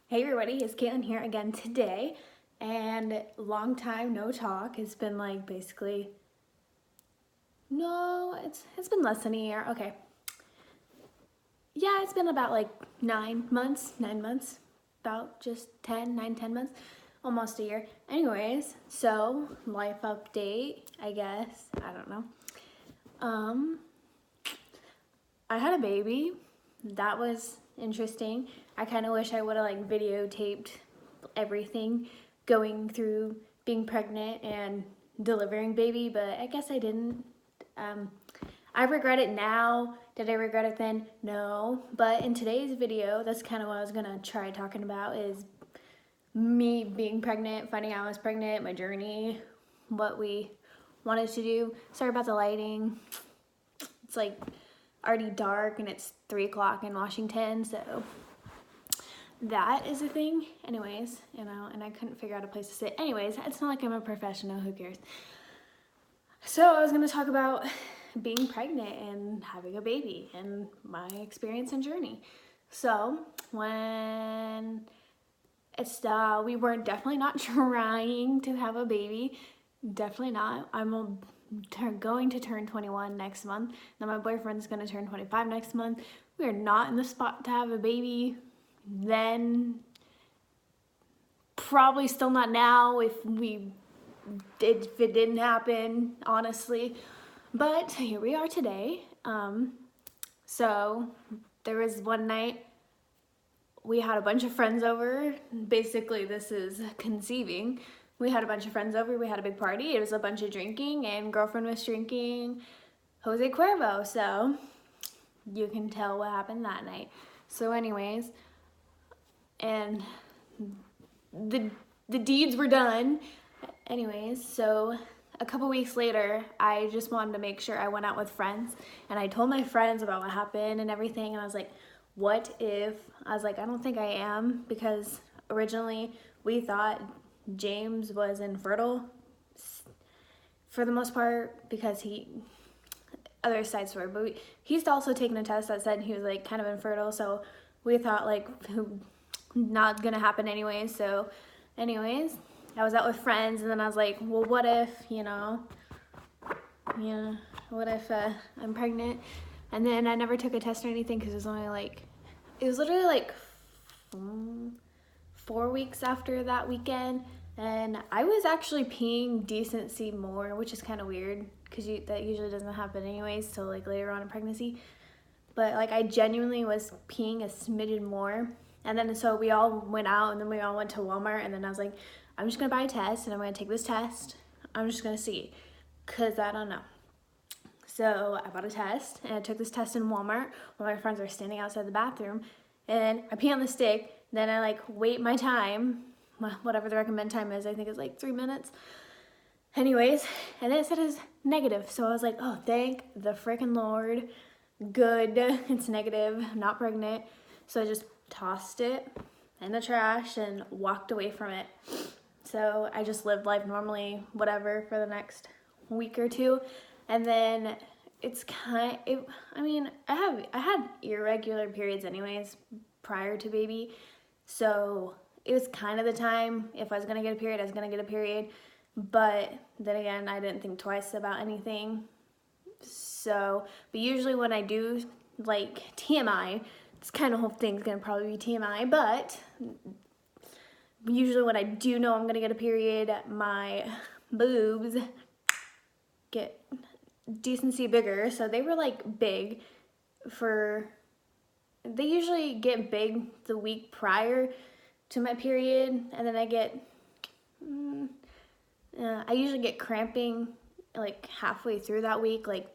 Hey everybody, it's Caitlin here again today, and long time no talk. It's been like basically, no, it's been less than a year. Okay, yeah, it's been about like 9 months, about just 10 months, almost a year. Anyways, so life update, I guess. I don't know. Um, I had a baby. That was interesting. I kind of wish I would have like videotaped everything going through being pregnant and delivering baby, but I guess I didn't. Um, I regret it now. Did I regret it then? No. But in today's video, that's kind of what I was gonna try talking about is me being pregnant, finding out I was pregnant, my journey, what we wanted to do. Sorry about the lighting. It's like already dark and it's 3 o'clock in Washington, so that is a thing. Anyways, and I couldn't figure out a place to sit. Anyways, it's not like I'm a professional, who cares? So I was gonna talk about being pregnant and having a baby and my experience and journey. So when it's we were definitely not trying to have a baby. Definitely not. I'm going to turn 21 next month. Then my boyfriend's gonna turn 25 next month. We are not in the spot to have a baby then. Probably still not now if it didn't happen, honestly. But here we are today. So there was one night we had a bunch of friends over. Basically, this is conceiving. We had a bunch of friends over. We had a big party. It was a bunch of drinking, and girlfriend was drinking Jose Cuervo. So you can tell what happened that night. So, anyways, and the deeds were done. Anyways, so a couple weeks later, I just wanted to make sure I went out with friends, and I told my friends about what happened and everything, and I was like, what if, I was like, I don't think I am, because originally we thought James was infertile for the most part, because other side story, but he's also taken a test that said he was like kind of infertile, so we thought like not gonna happen anyways. So anyways, I was out with friends, and then I was like, well, what if, what if I'm pregnant? And then I never took a test or anything because it was literally like 4 weeks after that weekend, and I was actually peeing decency more, which is kind of weird because that usually doesn't happen anyways till like later on in pregnancy. But like I genuinely was peeing a smidgen more. And then so we all went out, and then we all went to Walmart, and then I was like, I'm just gonna buy a test and I'm gonna take this test. I'm just gonna see, cause I don't know. So I bought a test and I took this test in Walmart while my friends are standing outside the bathroom, and I pee on the stick. Then I like wait my time, whatever the recommended time is. I think it's like 3 minutes. Anyways, and then it said it's negative. So I was like, oh, thank the freaking Lord. Good, it's negative, I'm not pregnant. So I just tossed it in the trash and walked away from it. So I just lived life normally, whatever, for the next week or two. And then I had irregular periods anyways prior to baby. So it was kind of the time, if I was gonna get a period, I was gonna get a period. But then again, I didn't think twice about anything. So, but usually when I do, like TMI, this kind of whole thing's gonna probably be TMI, but usually when I do know I'm gonna get a period, my boobs get decency bigger. So they were like big they usually get big the week prior to my period, and then I usually get cramping like halfway through that week, like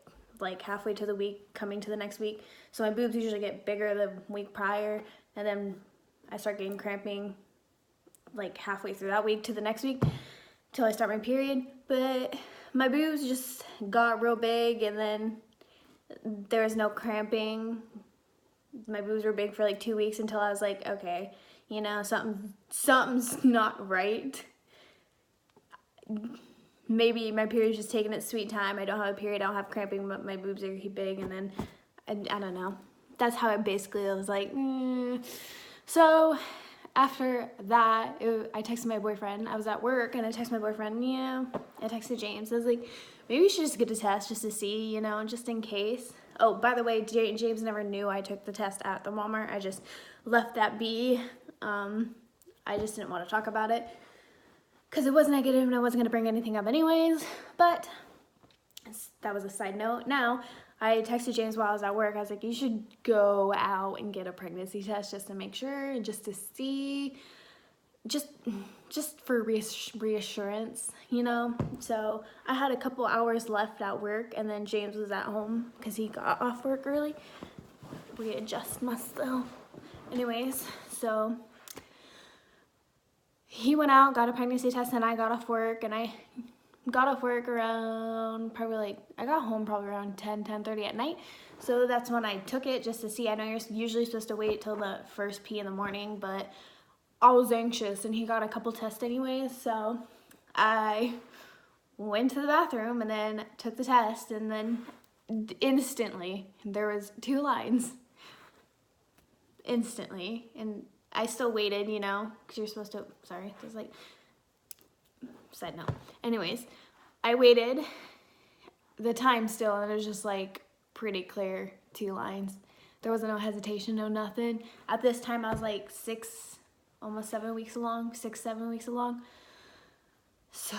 halfway to the week coming to the next week. So my boobs usually get bigger the week prior, and then I start getting cramping like halfway through that week to the next week till I start my period. But my boobs just got real big, and then there was no cramping. My boobs were big for like 2 weeks until I was like, okay, something's not right. Maybe my period's just taking its sweet time. I don't have a period, I don't have cramping, but my boobs are big, and then I don't know. That's how it basically was like. So after that, I texted my boyfriend. I was at work and I texted my boyfriend. Yeah, I texted James. I was like, maybe we should just get a test just to see, just in case. Oh, by the way, James never knew I took the test at the Walmart. I just left that be. I just didn't want to talk about it because it was negative and I wasn't going to bring anything up anyways. But that was a side note. Now, I texted James while I was at work. I was like, you should go out and get a pregnancy test just to make sure, just to see, just for reassurance, So I had a couple hours left at work, and then James was at home because he got off work early. Readjust myself. Anyways, so he went out, got a pregnancy test, and I got off work, and I got off work around I got home probably around 10:30 at night. So that's when I took it just to see. I know you're usually supposed to wait till the first pee in the morning, but I was anxious and he got a couple tests anyways. So I went to the bathroom and then took the test, and then instantly there was 2 lines. Instantly. And I still waited, because you're supposed to, sorry, there's side note. Anyways, I waited the time still, and it was just pretty clear 2 lines. There was no hesitation, no nothing. At this time, I was 6, almost 7 weeks along, 6-7 weeks along. So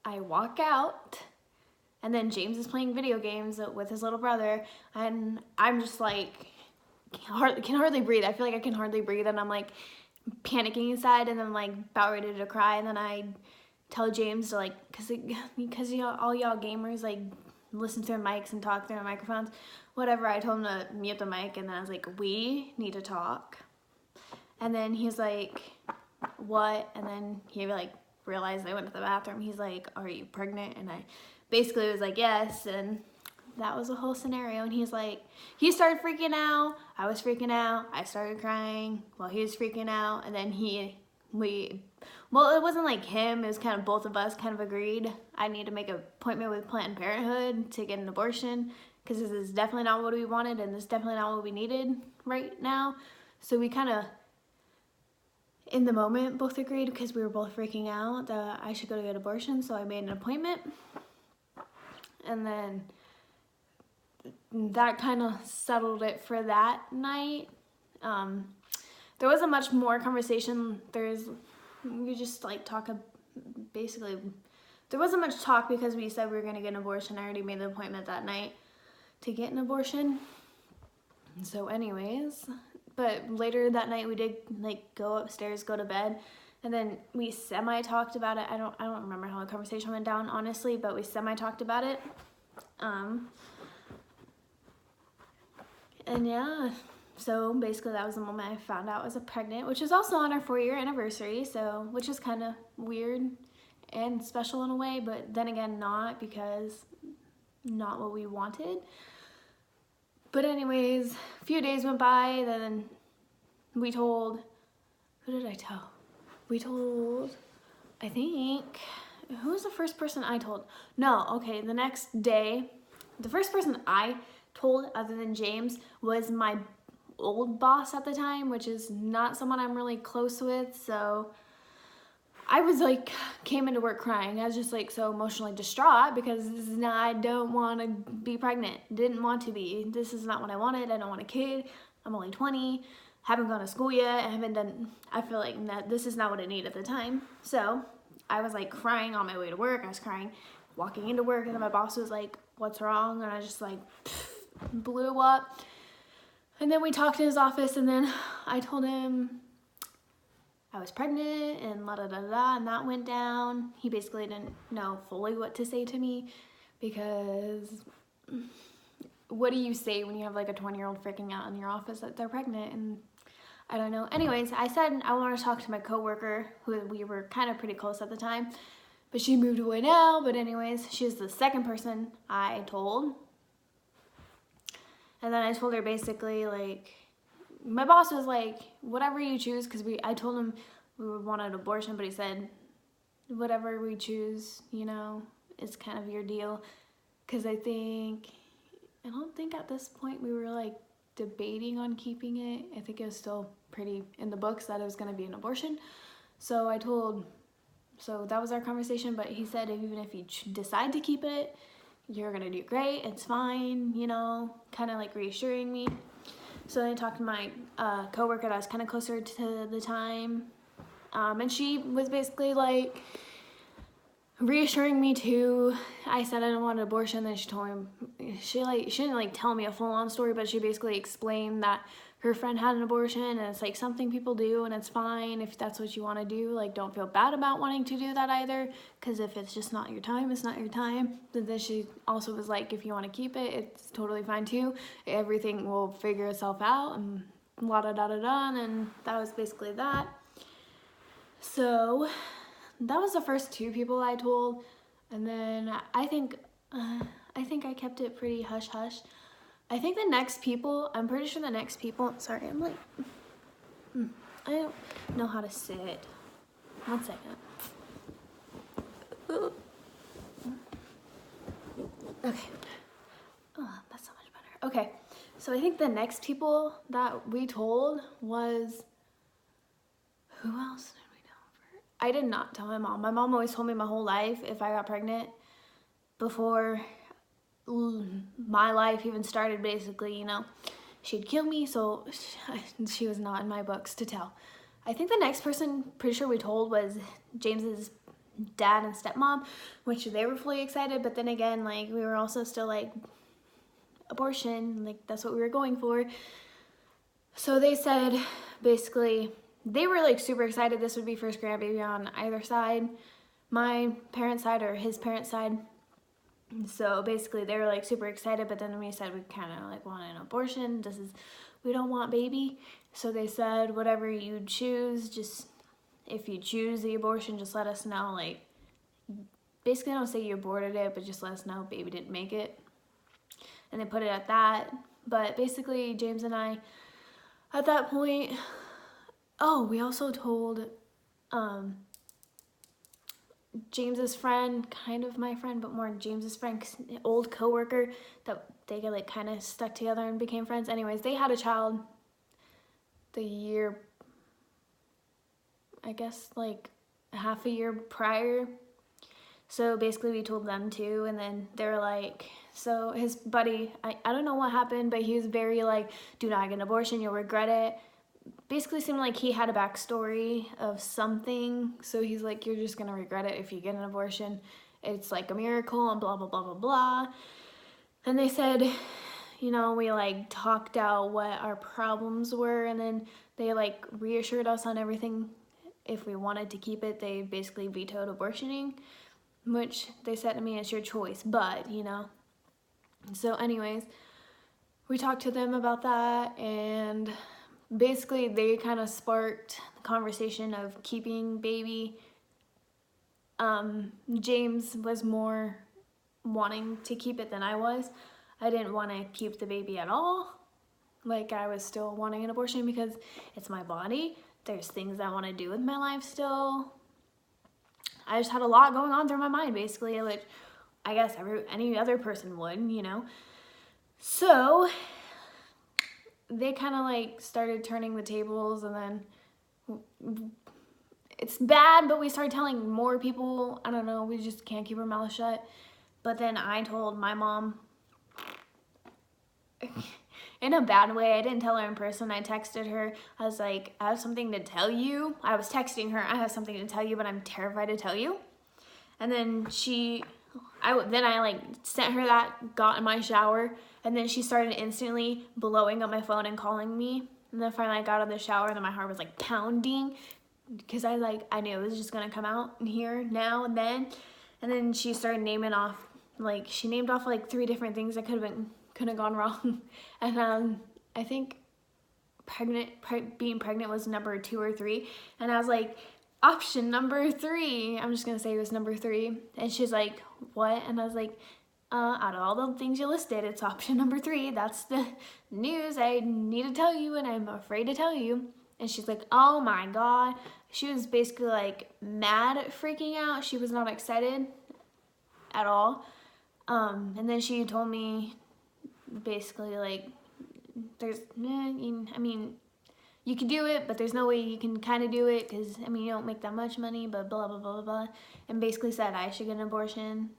I walk out, and then James is playing video games with his little brother, and I'm just can hardly breathe. I feel like I can hardly breathe, and I'm panicking inside, and then about ready to cry, and then I tell James to because all y'all gamers listen to their mics and talk through their microphones, whatever. I told him to mute the mic, and then I was like, we need to talk. And then he's like, what? And then he realized I went to the bathroom. He's like, are you pregnant? And I basically was like, yes. And that was a whole scenario. And he started freaking out. I was freaking out. I started crying while he was freaking out. And then it wasn't him. It was kind of both of us kind of agreed. I need to make an appointment with Planned Parenthood to get an abortion, because this is definitely not what we wanted, and this is definitely not what we needed right now. So we kind of, in the moment, both agreed, because we were both freaking out, that I should go to get an abortion. So I made an appointment. And then that kind of settled it for that night. There wasn't much more conversation. We just talk, basically, there wasn't much talk because we said we were going to get an abortion. I already made the appointment that night to get an abortion. So anyways, but later that night we did go upstairs, go to bed, and then we semi-talked about it. I don't remember how the conversation went down, honestly, but we semi-talked about it. And yeah, so basically that was the moment I found out I was pregnant, which is also on our 4-year anniversary, so which is kind of weird and special in a way, but then again not, because not what we wanted. But anyways, a few days went by, then we told, who did I tell? We told, I think, who was the first person I told? No, okay, the next day, the first person I told other than James was my old boss at the time, which is not someone I'm really close with. So I was came into work crying. I was just so emotionally distraught because I don't want to be pregnant. Didn't want to be. This is not what I wanted. I don't want a kid. I'm only 20. Haven't gone to school yet. I feel like that this is not what I need at the time. So I was crying on my way to work. I was crying walking into work, and then my boss was like, what's wrong? And I just blew up. And then we talked in his office, and then I told him I was pregnant, and and that went down. He basically didn't know fully what to say to me, because what do you say when you have a 20-year-old freaking out in your office that they're pregnant? And I don't know. Anyways, I said I want to talk to my coworker, who we were kind of pretty close at the time, but she moved away now. But anyways, she's the second person I told. And then I told her basically my boss was whatever you choose, because I told him we would want an abortion, but he said whatever we choose, it's kind of your deal. Because I don't think at this point we were debating on keeping it. I think it was still pretty in the books that it was going to be an abortion. So that was our conversation, but he said even if you decide to keep it, you're going to do great, it's fine, you know, kind of like reassuring me. So then I talked to my coworker that was kind of closer to the time, and she was basically like reassuring me too. I said I didn't want an abortion, then she told me, she didn't like tell me a full-on story, but she basically explained that her friend had an abortion, and it's like something people do, and it's fine if that's what you want to do. Like, don't feel bad about wanting to do that either, because if it's just not your time, it's not your time. But then she also was like, if you want to keep it, it's totally fine too. Everything will figure itself out, and la da da da da. And that was basically that. So that was the first two people I told, and then I think I kept it pretty hush hush. I think the next people, I'm pretty sure the next people, sorry, I'm like, I don't know how to sit. 1 second. Okay. Oh, that's so much better. Okay, so I think the next people that we told was, who else did we tell? I did not tell my mom. My mom always told me my whole life if I got pregnant before my life even started, basically, you know, she'd kill me, so she was not in my books to tell. I think the next person, pretty sure we told, was James's dad and stepmom, which they were fully excited, but then again, like, we were also still like, abortion, like, that's what we were going for. So they said, basically, they were like super excited this would be first grandbaby on either side, my parents' side or his parents' side. So basically they were like super excited, but then we said we kind of like want an abortion. We don't want baby. So they said whatever you choose, just if you choose the abortion, just let us know. Like, basically don't say you aborted it, but just let us know baby didn't make it. And they put it at that. But basically James and I, at that point, we also told James's friend, kind of my friend, but more James's friend, old coworker, that they like kind of stuck together and became friends. Anyways, they had a child the year, I guess like half a year prior. So basically we told them too, and then they're like, so his buddy, I don't know what happened, but he was very like, do not get an abortion, you'll regret it. Basically seemed like he had a backstory of something, so he's like, you're just gonna regret it if you get an abortion. It's like a miracle and blah blah blah blah blah. And they said, you know, we like talked out what our problems were, and then they like reassured us on everything. If we wanted to keep it, they basically vetoed abortioning, which they said to me, it's your choice, but you know. So anyways, we talked to them about that, and basically they kind of sparked the conversation of keeping baby. James was more wanting to keep it than I was. I didn't want to keep the baby at all. Like, I was still wanting an abortion because it's my body. There's things I want to do with my life still. I just had a lot going on through my mind, basically, which I guess any other person would, you know. So they kind of like started turning the tables, and then it's bad, but we started telling more people. I don't know, we just can't keep our mouth shut. But then I told my mom in a bad way. I didn't tell her in person. I texted her. I was like, I have something to tell you. I was texting her, I have something to tell you, but I'm terrified to tell you. And then I like sent her that, got in my shower, and then she started instantly blowing up my phone and calling me. And then finally I got out of the shower, and then my heart was like pounding because I knew it was just gonna come out here now and then. And then she started naming off, like, she named off like 3 different things that could have gone wrong. And I think being pregnant was number 2 or 3, and I was like, option number 3. I'm just gonna say it was number 3. And she's like, what? And I was like, out of all the things you listed, it's option number 3. That's the news I need to tell you, and I'm afraid to tell you. And she's like, oh my God. She was basically like mad, freaking out. She was not excited at all. And then she told me basically like, I mean, you can do it, but there's no way you can kind of do it because, I mean, you don't make that much money, but blah, blah, blah, blah, blah. And basically said I should get an abortion.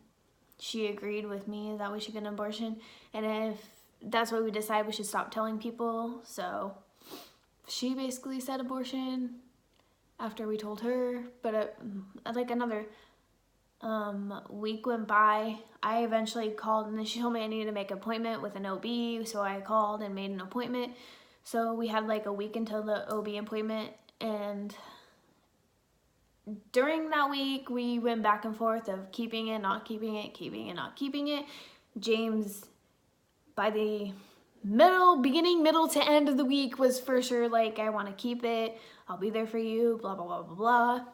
She agreed with me that we should get an abortion. And if that's what we decide, we should stop telling people. So she basically said abortion after we told her. But like another week went by. I eventually called, and then she told me I needed to make an appointment with an OB. So I called and made an appointment. So we had like a week until the OB appointment, and during that week we went back and forth of keeping it, not keeping it, keeping it, not keeping it. James, by the middle to end of the week, was for sure like, I want to keep it, I'll be there for you, blah, blah, blah, blah, blah.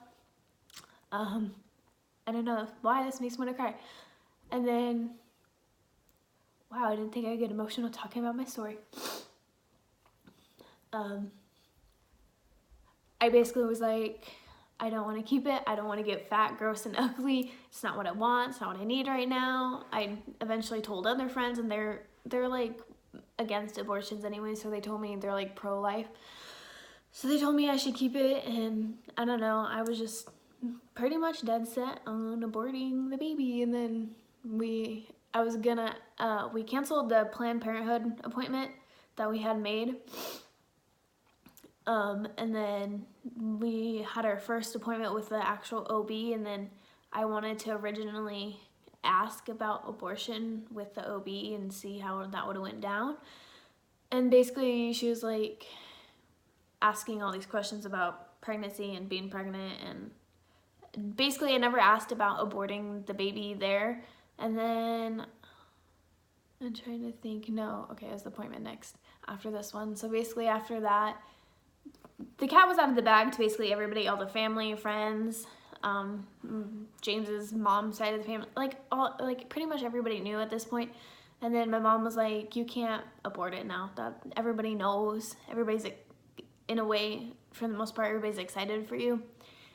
I don't know why this makes me want to cry. And then, wow, I didn't think I'd get emotional talking about my story. I basically was like, I don't want to keep it. I don't want to get fat, gross, and ugly. It's not what I want. It's not what I need right now. I eventually told other friends, and they're like against abortions anyway, so they told me they're like pro-life. So they told me I should keep it, and I don't know. I was just pretty much dead set on aborting the baby, and then we canceled the Planned Parenthood appointment that we had made. And then we had our first appointment with the actual OB, and then I wanted to originally ask about abortion with the OB and see how that would have went down. And basically she was like asking all these questions about pregnancy and being pregnant, and basically I never asked about aborting the baby there. And then I'm trying to think, no, okay, it was the appointment next after this one. So basically after that, the cat was out of the bag to basically everybody, all the family, friends, James's mom's side of the family, like pretty much everybody knew at this point. And then my mom was like, you can't abort it now. That everybody knows. Everybody's, in a way, for the most part, everybody's excited for you.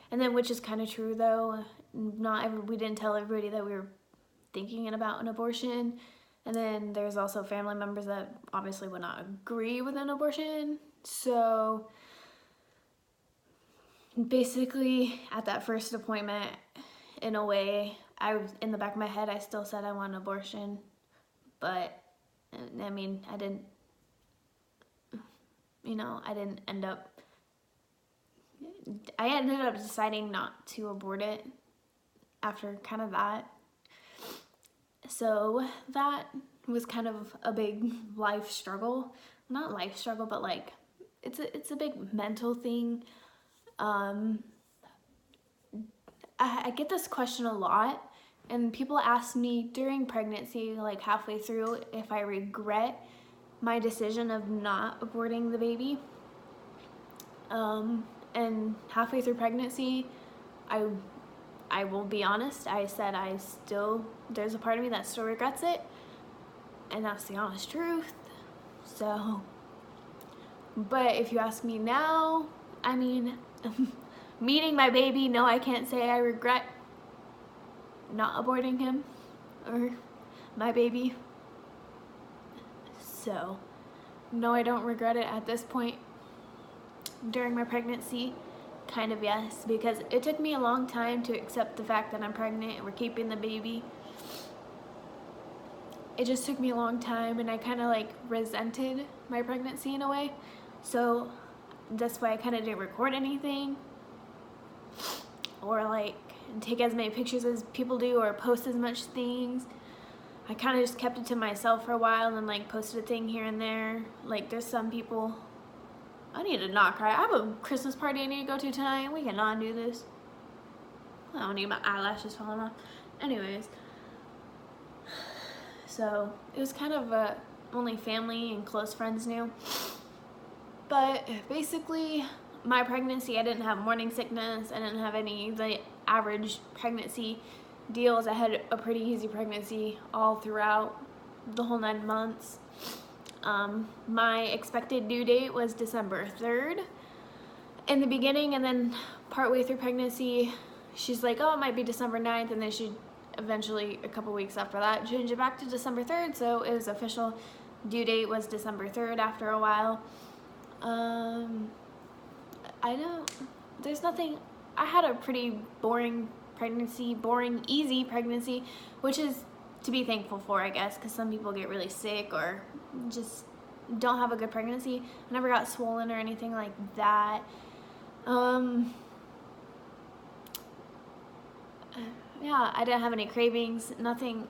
And then, which is kind of true though, we didn't tell everybody that we were thinking about an abortion. And then there's also family members that obviously would not agree with an abortion. So basically at that first appointment, in a way, in the back of my head, I still said I want an abortion. But I mean, I ended up deciding not to abort it after kind of that. So that was kind of a big life struggle. Not life struggle, but like, it's a big mental thing. I get this question a lot, and people ask me during pregnancy, like halfway through, if I regret my decision of not aborting the baby. And halfway through pregnancy, I will be honest, I said there's a part of me that still regrets it, and that's the honest truth. So, but if you ask me now, I mean, meeting my baby, no, I can't say I regret not aborting him or my baby. So, no, I don't regret it at this point. During my pregnancy, kind of yes, because it took me a long time to accept the fact that I'm pregnant and we're keeping the baby. It just took me a long time, and I kind of like resented my pregnancy in a way. So that's why I kind of didn't record anything or like take as many pictures as people do or post as much things. I kind of just kept it to myself for a while and like posted a thing here and there. Like there's some people, I need to not cry. I have a Christmas party I need to go to tonight. We cannot do this. I don't need my eyelashes falling off. Anyways, so it was kind of only family and close friends knew. But basically, my pregnancy, I didn't have morning sickness. I didn't have any of the average pregnancy deals. I had a pretty easy pregnancy all throughout the whole 9 months. My expected due date was December 3rd in the beginning, and then partway through pregnancy, she's like, oh, it might be December 9th, and then she eventually, a couple weeks after that, changed it back to December 3rd, so it was official due date was December 3rd after a while. There's nothing, I had a pretty boring pregnancy, easy pregnancy, which is to be thankful for, I guess, because some people get really sick or just don't have a good pregnancy. I never got swollen or anything like that. Yeah, I didn't have any cravings, nothing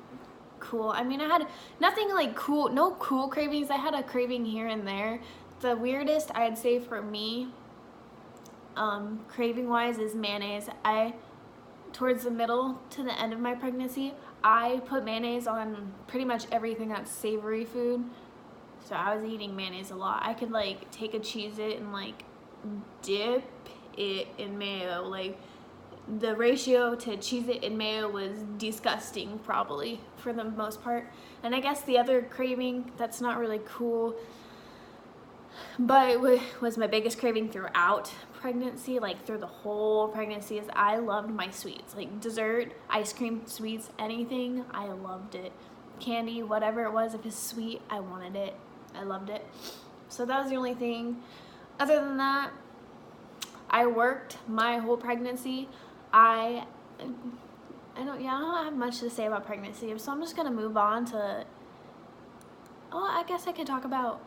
cool. I mean, I had nothing like cool, no cool cravings. I had a craving here and there. The weirdest I'd say for me, craving wise, is mayonnaise. Towards the middle to the end of my pregnancy, I put mayonnaise on pretty much everything that's savory food. So I was eating mayonnaise a lot. I could like take a Cheez-It and like dip it in mayo. Like the ratio to Cheez-It and mayo was disgusting, probably for the most part. And I guess the other craving that's not really cool, but it was my biggest craving throughout pregnancy, like through the whole pregnancy, is I loved my sweets. Like dessert, ice cream, sweets, anything, I loved it. Candy, whatever it was, if it's sweet, I wanted it. I loved it. So that was the only thing. Other than that, I worked my whole pregnancy. I don't have much to say about pregnancy, so I'm just gonna move on to, I guess I could talk about,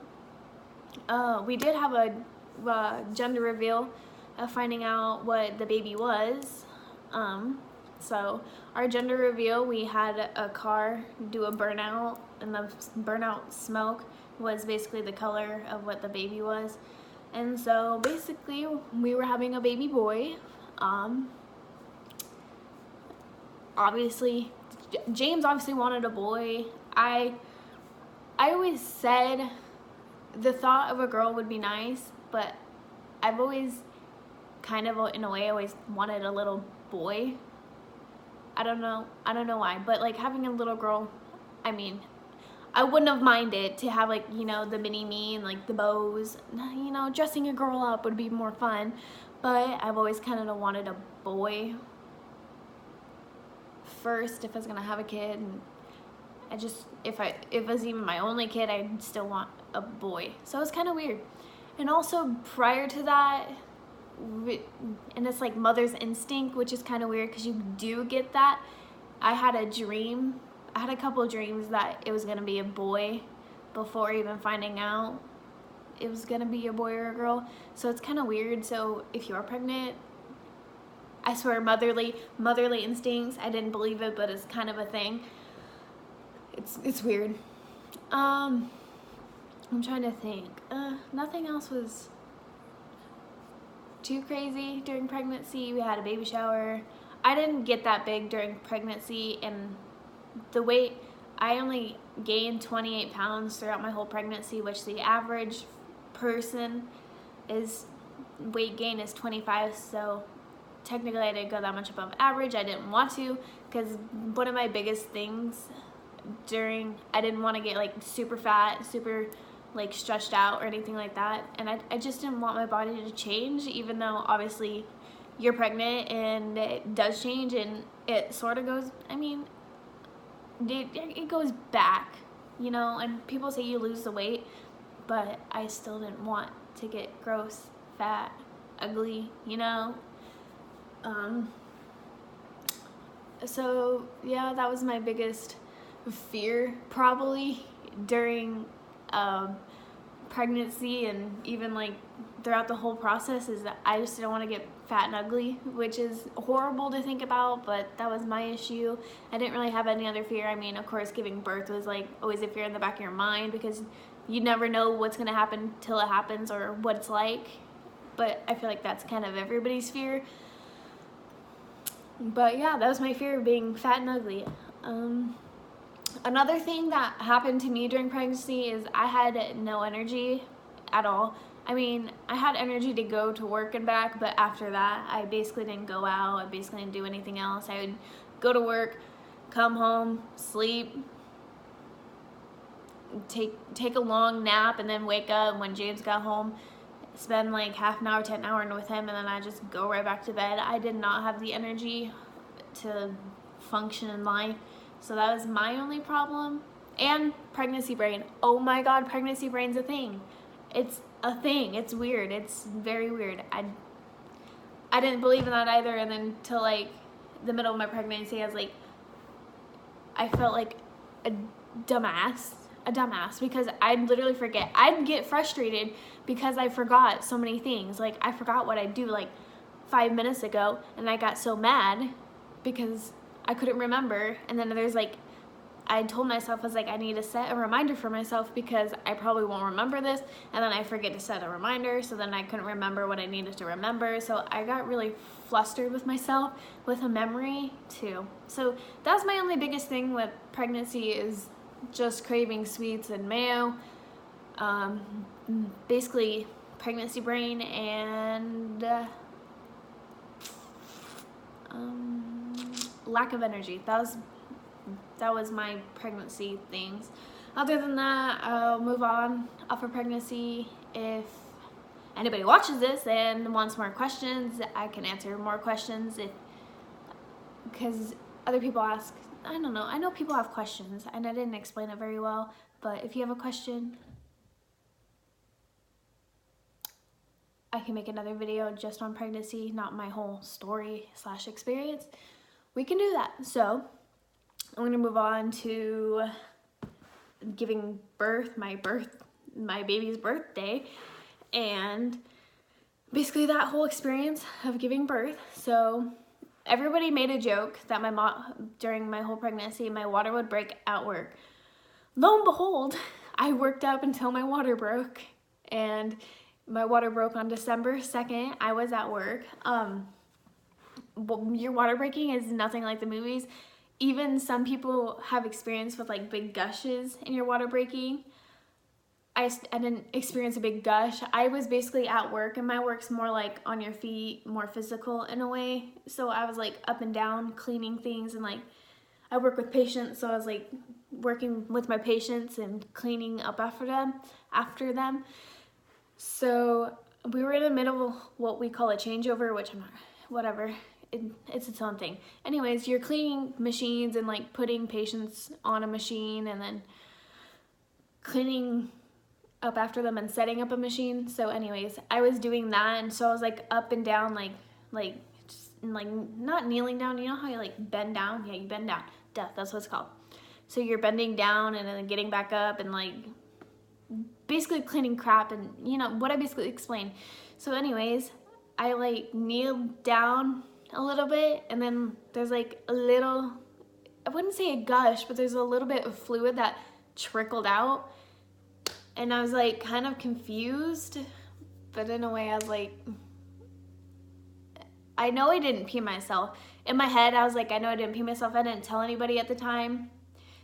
we did have a gender reveal of finding out what the baby was. So our gender reveal, we had a car do a burnout, and the burnout smoke was basically the color of what the baby was. And so basically we were having a baby boy. Obviously, James obviously wanted a boy. I always said the thought of a girl would be nice, but I've always kind of, in a way, always wanted a little boy. I don't know why, but like having a little girl, I mean, I wouldn't have minded to have like, you know, the mini me and like the bows, you know, dressing a girl up would be more fun, but I've always kind of wanted a boy first if I was gonna have a kid. And I just, if it was even my only kid, I'd still want a boy. So it was kind of weird. And also prior to that, and it's like mother's instinct, which is kind of weird because you do get that. I had a couple of dreams that it was gonna be a boy before even finding out it was gonna be a boy or a girl. So it's kind of weird. So if you're pregnant, I swear, motherly instincts, I didn't believe it, but it's kind of a thing. It's weird. I'm trying to think. Nothing else was too crazy during pregnancy. We had a baby shower. I didn't get that big during pregnancy, and the weight, I only gained 28 pounds throughout my whole pregnancy, which the average person weight gain is 25, so technically I didn't go that much above average. I didn't want to, because one of my biggest things I didn't want to get like super fat, super like stretched out or anything like that, and I just didn't want my body to change, even though obviously you're pregnant and it does change, and it sort of goes, I mean, it goes back, you know, and people say you lose the weight, but I still didn't want to get gross, fat, ugly, you know. So yeah, that was my biggest fear probably during pregnancy, and even like throughout the whole process, is that I just didn't want to get fat and ugly, which is horrible to think about, but that was my issue. I didn't really have any other fear. I mean, of course, giving birth was like always a fear in the back of your mind, because you never know what's going to happen till it happens or what it's like, but I feel like that's kind of everybody's fear. But yeah, that was my fear of being fat and ugly. Another thing that happened to me during pregnancy is I had no energy at all. I mean, I had energy to go to work and back, but after that, I basically didn't go out. I basically didn't do anything else. I would go to work, come home, sleep, take a long nap, and then wake up when James got home, spend like half an hour to an hour with him, and then I just go right back to bed. I did not have the energy to function in life, so that was my only problem. And pregnancy brain. Oh my God, pregnancy brain's a thing. It's a thing. It's weird. It's very weird. I didn't believe in that either, and then till like the middle of my pregnancy, I felt like a dumbass because I'd literally forget. I'd get frustrated because I forgot so many things. Like, I forgot what I'd do like 5 minutes ago, and I got so mad because I couldn't remember. And then there's like, I told myself, I was like, I need to set a reminder for myself because I probably won't remember this, and then I forget to set a reminder, so then I couldn't remember what I needed to remember. So I got really flustered with myself with a memory too. So that's my only biggest thing with pregnancy, is just craving sweets and mayo. Basically pregnancy brain and lack of energy. That was my pregnancy things. Other than that, I'll move on off of pregnancy. If anybody watches this and wants more questions, I can answer more questions because other people ask. I don't know. I know people have questions, and I didn't explain it very well. But if you have a question, I can make another video just on pregnancy, not my whole story / experience. We can do that. So I'm gonna move on to giving birth, my baby's birthday, and basically that whole experience of giving birth. So everybody made a joke that my mom, during my whole pregnancy, my water would break at work. Lo and behold, I worked up until my water broke, and my water broke on December 2nd. I was at work. Your water breaking is nothing like the movies. Even some people have experience with like big gushes in your water breaking. I didn't experience a big gush. I was basically at work, and my work's more like on your feet, more physical in a way. So I was like up and down cleaning things, and like I work with patients, so I was like working with my patients and cleaning up after them. So we were in the middle of what we call a changeover, which I'm not, whatever. It's its own thing. Anyways, you're cleaning machines and like putting patients on a machine and then cleaning up after them and setting up a machine. So anyways, I was doing that, and so I was like up and down, like not kneeling down. You know how you like bend down? Yeah, you bend down. That's what it's called. So you're bending down and then getting back up and like basically cleaning crap, and you know what I basically explained. So anyways, I like kneeled down a little bit, and then there's like a little, I wouldn't say a gush, but there's a little bit of fluid that trickled out, and I was like kind of confused, but in a way I was like, I know I didn't pee myself. In my head I was like, I know I didn't pee myself. I didn't tell anybody at the time,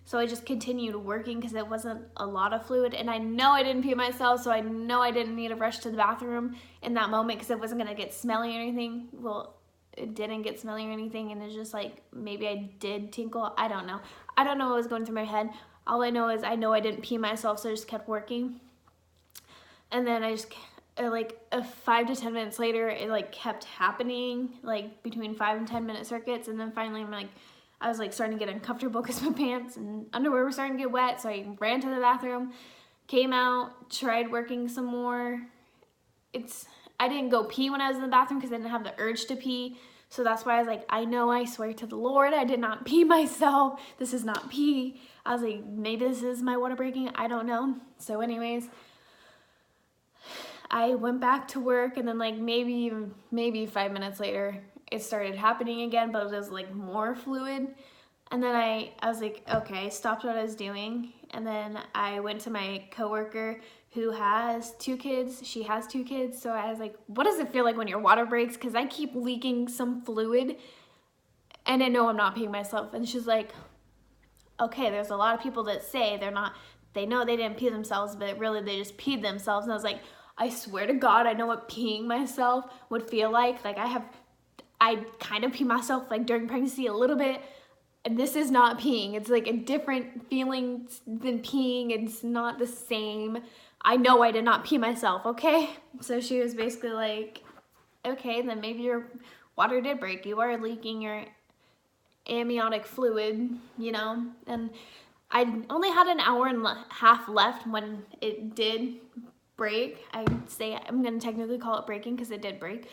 so I just continued working because it wasn't a lot of fluid, and I know I didn't pee myself, so I know I didn't need to rush to the bathroom in that moment because it wasn't gonna get smelly or anything. Well, it didn't get smelly or anything, and it's just like maybe I did tinkle. I don't know what was going through my head. All I know is I know I didn't pee myself, so I just kept working. And then I just like 5 to 10 minutes later, it like kept happening, like between 5 and 10 minute circuits, and then finally I was like starting to get uncomfortable because my pants and underwear were starting to get wet, so I ran to the bathroom, came out, tried working some more. I didn't go pee when I was in the bathroom because I didn't have the urge to pee. So that's why I was like, I swear to the Lord, I did not pee myself. This is not pee. I was like, maybe this is my water breaking. I don't know. So anyways, I went back to work, and then like maybe 5 minutes later, it started happening again, but it was like more fluid. And then I was like, okay, I stopped what I was doing. And then I went to my coworker who has 2 kids. She has 2 kids. So I was like, what does it feel like when your water breaks? Because I keep leaking some fluid, and I know I'm not peeing myself. And she's like, okay, there's a lot of people that say they know they didn't pee themselves, but really they just peed themselves. And I was like, I swear to God, I know what peeing myself would feel like. Like I kind of pee myself like during pregnancy a little bit. And this is not peeing. It's like a different feeling than peeing. It's not the same. I know I did not pee myself, okay? So she was basically like, okay, then maybe your water did break. You are leaking your amniotic fluid, you know? And I only had an hour and a half left when it did break. I'd say I'm gonna technically call it breaking because it did break.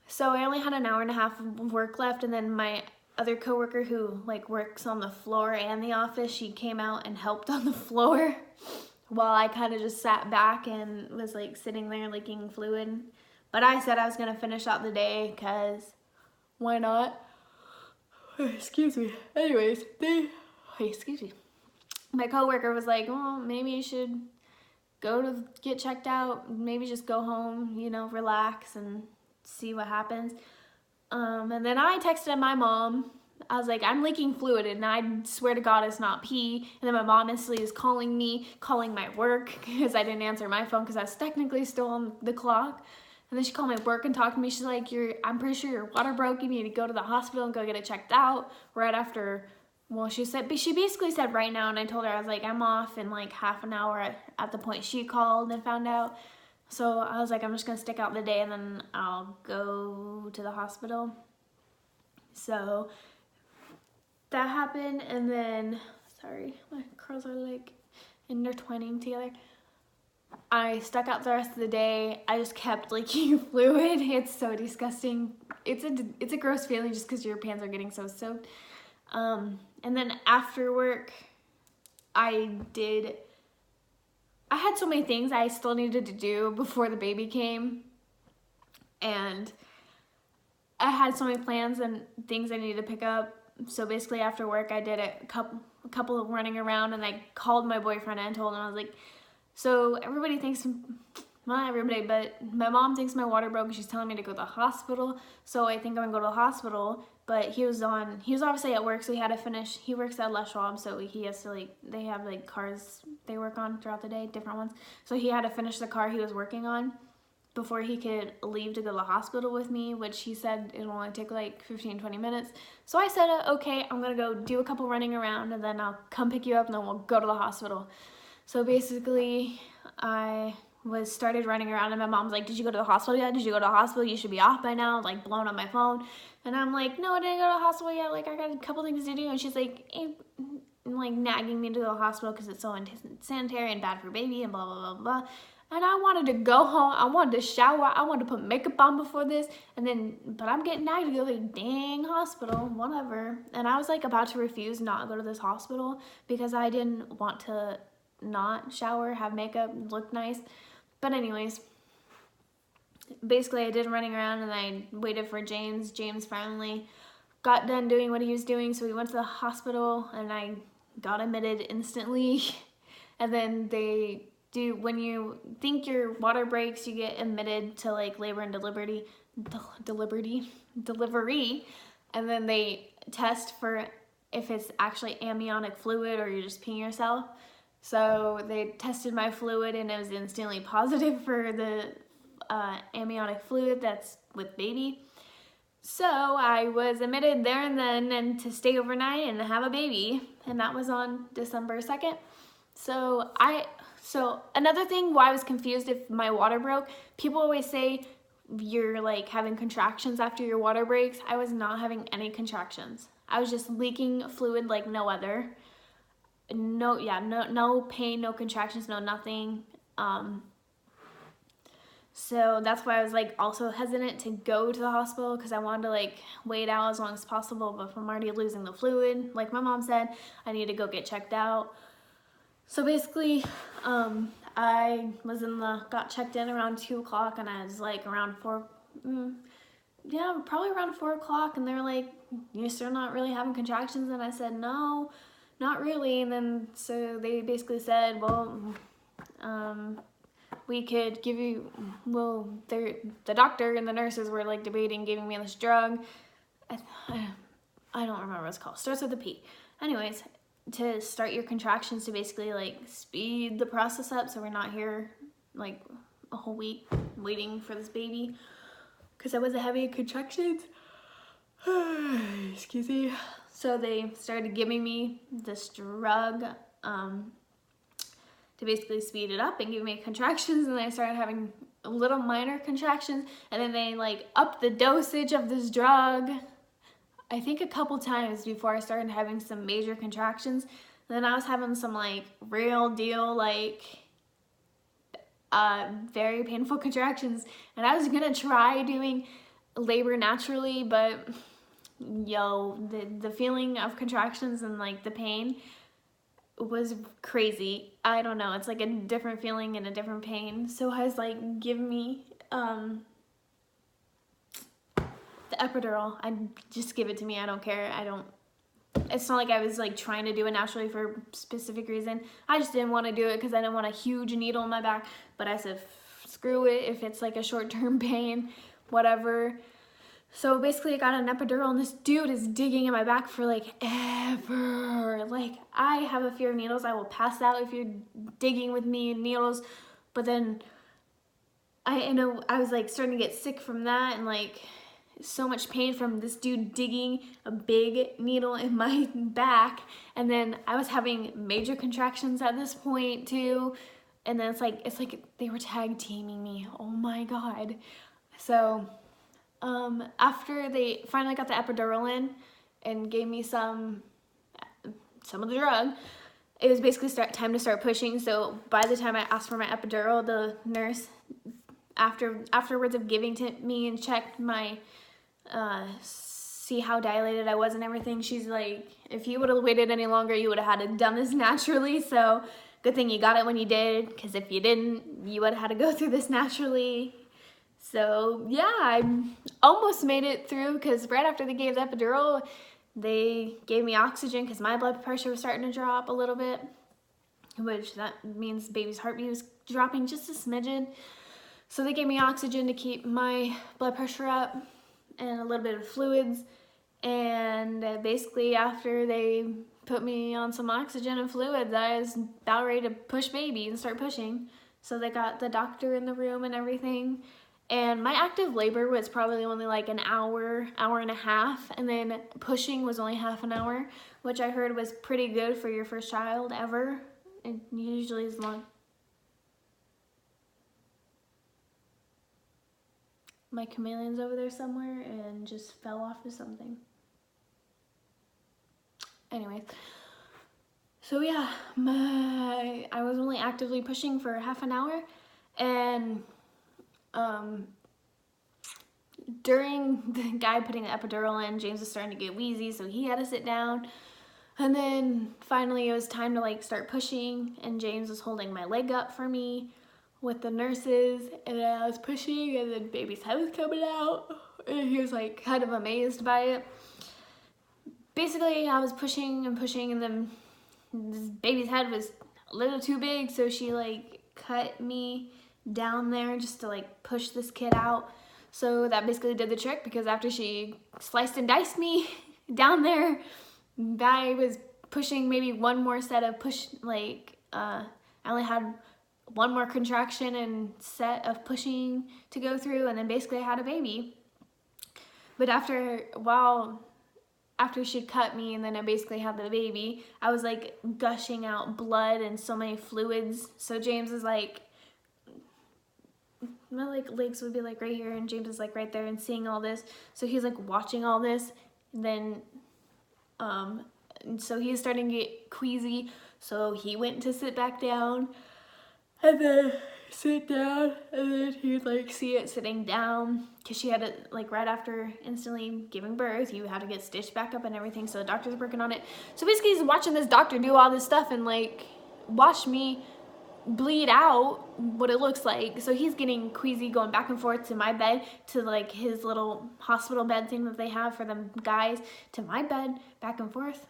So I only had an hour and a half of work left, and then my other coworker who like works on the floor and the office, she came out and helped on the floor while I kind of just sat back and was like sitting there leaking fluid. But I said I was gonna finish out the day because why not? Excuse me. Anyways, excuse me. My coworker was like, well, maybe you should go to get checked out. Maybe just go home, you know, relax and see what happens. And then I texted my mom. I was like, I'm leaking fluid and I swear to God it's not pee. And then my mom instantly is calling me, calling my work because I didn't answer my phone because I was technically still on the clock. And then she called my work and talked to me. She's like, I'm pretty sure your water broke. You need to go to the hospital and go get it checked out right after. Well, she basically said right now. And I told her, I was like, I'm off in like half an hour at the point she called and found out. So I was like, I'm just going to stick out the day and then I'll go to the hospital. So that happened. And then, sorry, my curls are like intertwining together. I stuck out the rest of the day. I just kept leaking fluid. It's so disgusting. It's a gross feeling just because your pants are getting so soaked. And then after work, I had so many things I still needed to do before the baby came. And I had so many plans and things I needed to pick up. So basically after work, I did a couple of running around, and I called my boyfriend and told him, I was like, so everybody thinks, well, not everybody, but my mom thinks my water broke and she's telling me to go to the hospital. So I think I'm gonna go to the hospital. But he was obviously at work, so he had to finish. He works at Les Schwab, so he has to they have like cars they work on throughout the day, different ones. So he had to finish the car he was working on before he could leave to go to the hospital with me, which he said it'll only take like 15-20 minutes. So I said, okay, I'm gonna go do a couple running around and then I'll come pick you up and then we'll go to the hospital. So basically, I started running around and my mom's like, did you go to the hospital yet? Did you go to the hospital? You should be off by now, like blowing on my phone. And I'm like, no, I didn't go to the hospital yet. Like, I got a couple things to do. And she's like, like nagging me to the hospital because it's so unsanitary and bad for baby and blah, blah, blah, blah. And I wanted to go home. I wanted to shower. I wanted to put makeup on before this. But I'm getting nagged to go to the dang hospital, whatever. And I was like about to refuse not to go to this hospital because I didn't want to not shower, have makeup, look nice. But anyways, basically I did running around and I waited for James. James finally got done doing what he was doing, so we went to the hospital and I got admitted instantly. And then they do, when you think your water breaks, you get admitted to like labor and delivery, and then they test for if it's actually amniotic fluid or you're just peeing yourself. So they tested my fluid and it was instantly positive for the amniotic fluid that's with baby. So I was admitted there and then and to stay overnight and have a baby, and that was on December 2nd. So another thing why I was confused if my water broke, people always say you're like having contractions after your water breaks. I was not having any contractions. I was just leaking fluid like no other. No pain, no contractions, no nothing. So that's why I was like also hesitant to go to the hospital because I wanted to like wait out as long as possible. But if I'm already losing the fluid, like my mom said, I need to go get checked out. So basically, I got checked in around 2 o'clock and I was like around probably around 4 o'clock, and they were like, you're still not really having contractions? And I said, no, not really. And then so they basically said, well, we could give you, the doctor and the nurses were like debating giving me this drug. I don't remember what it's called. Starts with a P. Anyways, to start your contractions, to basically like speed the process up so we're not here like a whole week waiting for this baby because I wasn't having contractions. Excuse me. So they started giving me this drug to basically speed it up and give me contractions, and then I started having little minor contractions, and then they like upped the dosage of this drug I think a couple times before I started having some major contractions. And then I was having some like real deal, like very painful contractions, and I was gonna try doing labor naturally, but the feeling of contractions and like the pain was crazy. I don't know, it's like a different feeling and a different pain. So I was like, give me the epidural. I just give it to me. I don't care. It's not like I was like trying to do it naturally for a specific reason. I just didn't want to do it because I didn't want a huge needle in my back. But I said, screw it, if it's like a short-term pain, whatever. So basically I got an epidural, and this dude is digging in my back for like ever. Like, I have a fear of needles. I will pass out if you're digging with me in needles. But then I was like starting to get sick from that, and like so much pain from this dude digging a big needle in my back. And then I was having major contractions at this point too. And then it's like they were tag teaming me. Oh my God. So after they finally got the epidural in and gave me some of the drug, it was basically time to start pushing. So by the time I asked for my epidural, the nurse, afterwards of giving to me and checked my see how dilated I was and everything, she's like, if you would have waited any longer, you would have had to done this naturally. So good thing you got it when you did, because if you didn't, you would have had to go through this naturally. So yeah, I almost made it through, because right after they gave the epidural, they gave me oxygen because my blood pressure was starting to drop a little bit, which that means baby's heartbeat was dropping just a smidgen. So they gave me oxygen to keep my blood pressure up and a little bit of fluids. And basically after they put me on some oxygen and fluids, I was about ready to push baby and start pushing. So they got the doctor in the room and everything. And my active labor was probably only like an hour and a half. And then pushing was only half an hour, which I heard was pretty good for your first child ever. It usually is long. My chameleon's over there somewhere and just fell off of something. Anyways, so yeah, I was only actively pushing for half an hour, and during the guy putting the epidural in, James was starting to get wheezy, so he had to sit down. And then finally it was time to like start pushing, and James was holding my leg up for me with the nurses, and I was pushing, and then baby's head was coming out, and he was like kind of amazed by it. Basically, I was pushing and pushing, and then this baby's head was a little too big, so she like cut me down there just to like push this kid out. So that basically did the trick, because after she sliced and diced me down there, I was pushing maybe one more set of push, like I only had one more contraction and set of pushing to go through, and then basically I had a baby. But after she cut me and then I basically had the baby, I was like gushing out blood and so many fluids. So James is like, my like legs would be like right here, and James is like right there and seeing all this. So he's like watching all this, and then and so he's starting to get queasy. So he went to sit back down, and then sit down, and then he'd like see it sitting down, because she had it like right after instantly giving birth, you had to get stitched back up and everything. So the doctor's working on it. So basically he's watching this doctor do all this stuff and like watch me bleed out what it looks like. So he's getting queasy, going back and forth to my bed, to like his little hospital bed thing that they have for them guys, to my bed, back and forth.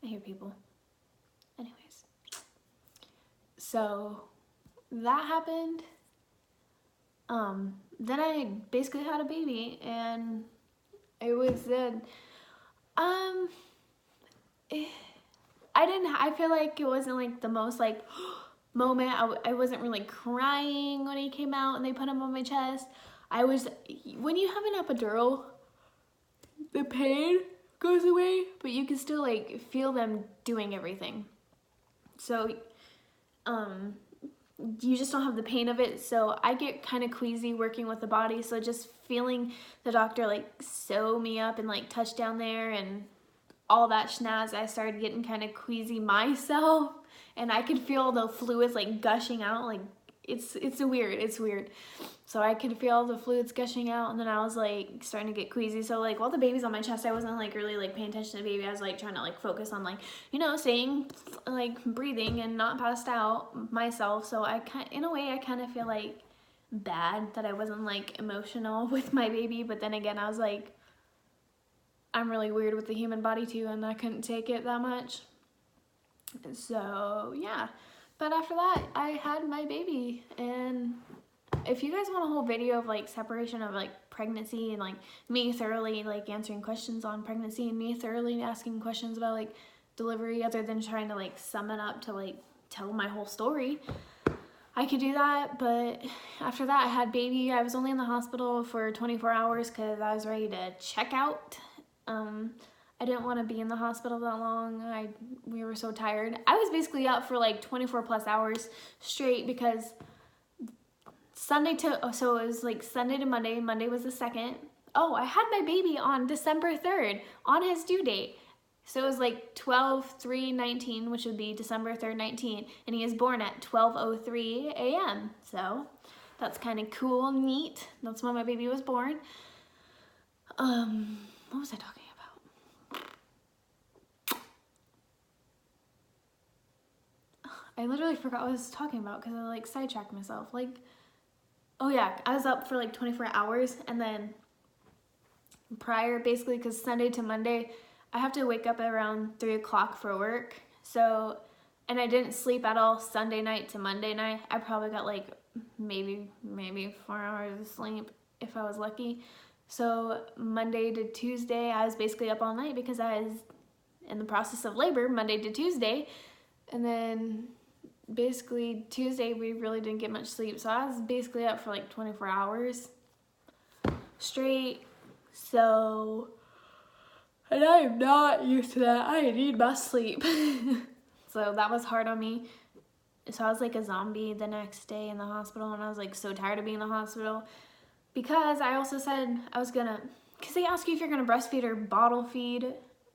I hear people. Anyways, so that happened. Then I basically had a baby, and it was good. I feel like it wasn't like the most like moment. I wasn't really crying when he came out and they put him on my chest. When you have an epidural, the pain goes away, but you can still like feel them doing everything. So you just don't have the pain of it. So I get kind of queasy working with the body, so just feeling the doctor like sew me up and like touch down there and all that schnaz, I started getting kind of queasy myself, and I could feel the fluids like gushing out. Like it's weird. So I could feel the fluids gushing out, and then I was like starting to get queasy. So like while the baby's on my chest, I wasn't like really like paying attention to the baby. I was like trying to like focus on like, you know, staying like breathing and not passed out myself. So in a way I kind of feel like bad that I wasn't like emotional with my baby, but then again I was like, I'm really weird with the human body too, and I couldn't take it that much. So yeah, but after that I had my baby. And if you guys want a whole video of like separation of like pregnancy and like me thoroughly like answering questions on pregnancy and me thoroughly asking questions about like delivery, other than trying to like sum it up to like tell my whole story, I could do that. But after that I had baby. I was only in the hospital for 24 hours because I was ready to check out. I didn't want to be in the hospital that long. We were so tired. I was basically out for like 24 plus hours straight because so it was like Sunday to Monday. Monday was the 2nd. Oh, I had my baby on December 3rd on his due date. So it was like 12/3/19, which would be December 3rd, 19, and he was born at 12:03 a.m. So that's kind of cool, neat. That's when my baby was born. What was I talking about? I literally forgot what I was talking about because I like sidetracked myself. Like, oh yeah, I was up for like 24 hours, and then prior, basically, because Sunday to Monday, I have to wake up around 3 o'clock for work. So, and I didn't sleep at all Sunday night to Monday night. I probably got like maybe 4 hours of sleep if I was lucky. So Monday to Tuesday, I was basically up all night because I was in the process of labor Monday to Tuesday. And then basically Tuesday, we really didn't get much sleep. So I was basically up for like 24 hours straight. So, and I am not used to that. I need my sleep. So that was hard on me. So I was like a zombie the next day in the hospital, and I was like so tired of being in the hospital. Because I also said I was gonna, because they ask you if you're gonna breastfeed or bottle feed,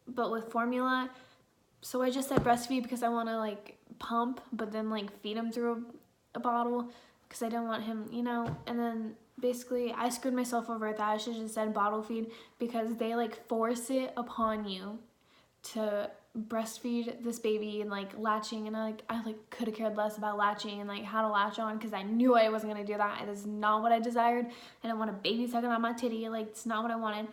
but with formula. So I just said breastfeed because I wanna like pump, but then like feed him through a bottle because I didn't want him, you know. And then basically I screwed myself over at that. I should have just said bottle feed because they like force it upon you to breastfeed this baby and like latching, and I could have cared less about latching and like how to latch on because I knew I wasn't gonna do that. It is not what I desired. I didn't want a baby sucking on my titty. Like, it's not what I wanted.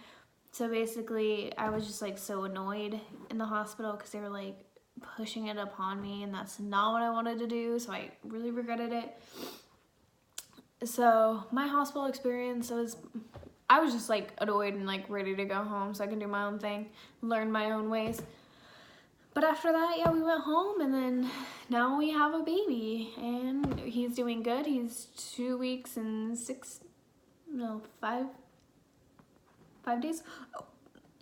So basically I was just like so annoyed in the hospital because they were like pushing it upon me, and that's not what I wanted to do. So I really regretted it. So my hospital experience I was just like annoyed and like ready to go home so I can do my own thing, learn my own ways. But after that, yeah, we went home, and then now we have a baby, and he's doing good. He's 2 weeks and 5 days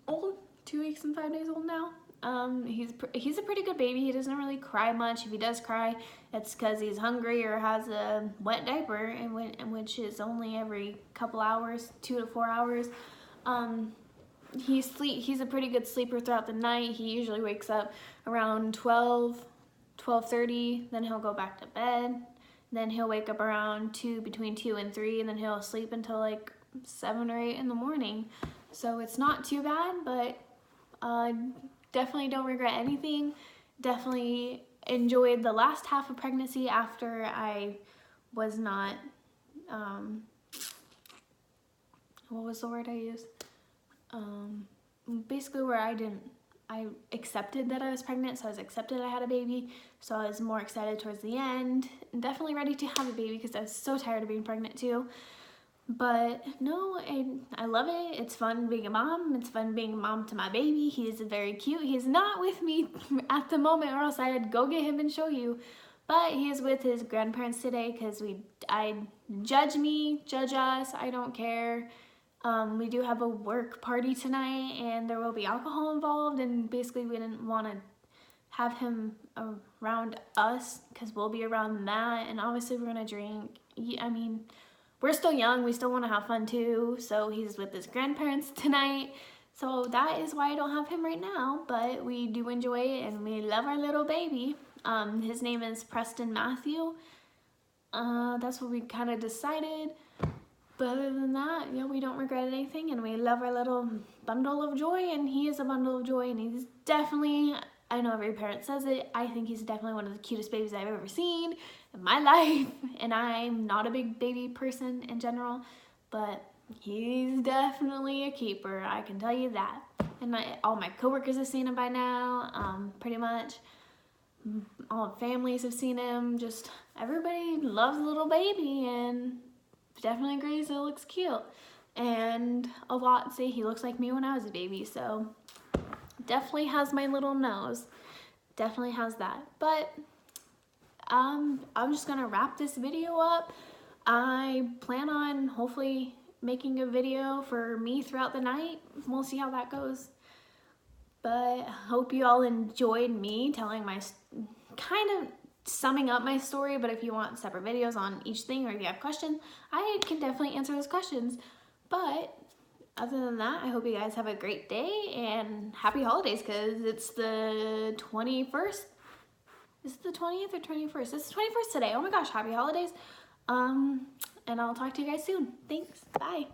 old. 2 weeks and 5 days old now. He's a pretty good baby. He doesn't really cry much. If he does cry, it's because he's hungry or has a wet diaper, which is only every couple hours, 2 to 4 hours. He's a pretty good sleeper throughout the night. He usually wakes up around 12:30, then he'll go back to bed. Then he'll wake up around between 2 and 3, and then he'll sleep until like 7 or 8 in the morning. So it's not too bad, but definitely don't regret anything. Definitely enjoyed the last half of pregnancy after I was not, what was the word I used? Basically where I accepted that I was pregnant, so I was accepted I had a baby, so I was more excited towards the end, and definitely ready to have a baby because I was so tired of being pregnant too. But no, I love it. It's fun being a mom. It's fun being a mom to my baby. He is very cute. He's not with me at the moment, or else I'd go get him and show you. But he is with his grandparents today because judge us, I don't care. We do have a work party tonight, and there will be alcohol involved, and basically we didn't want to have him around us because we'll be around that, and obviously we're going to drink. I mean, we're still young. We still want to have fun too, so he's with his grandparents tonight. So that is why I don't have him right now, but we do enjoy it and we love our little baby. His name is Preston Matthew. That's what we kind of decided. But other than that, yeah, we don't regret anything, and we love our little bundle of joy, and he is a bundle of joy, and he's definitely, I know every parent says it, I think he's definitely one of the cutest babies I've ever seen in my life, and I'm not a big baby person in general, but he's definitely a keeper, I can tell you that. And all my coworkers have seen him by now, pretty much. All families have seen him, just everybody loves little baby, and definitely agrees it looks cute. And a lot say he looks like me when I was a baby, so definitely has my little nose. Definitely has that. But I'm just gonna wrap this video up. I plan on hopefully making a video for me throughout the night. We'll see how that goes. But I hope you all enjoyed me telling my, kind of summing up my story, but if you want separate videos on each thing or if you have questions, I can definitely answer those questions. But other than that, I hope you guys have a great day and happy holidays, because it's the 21st. Is it the 20th or 21st? It's the 21st today. Oh my gosh, happy holidays. And I'll talk to you guys soon. Thanks. Bye.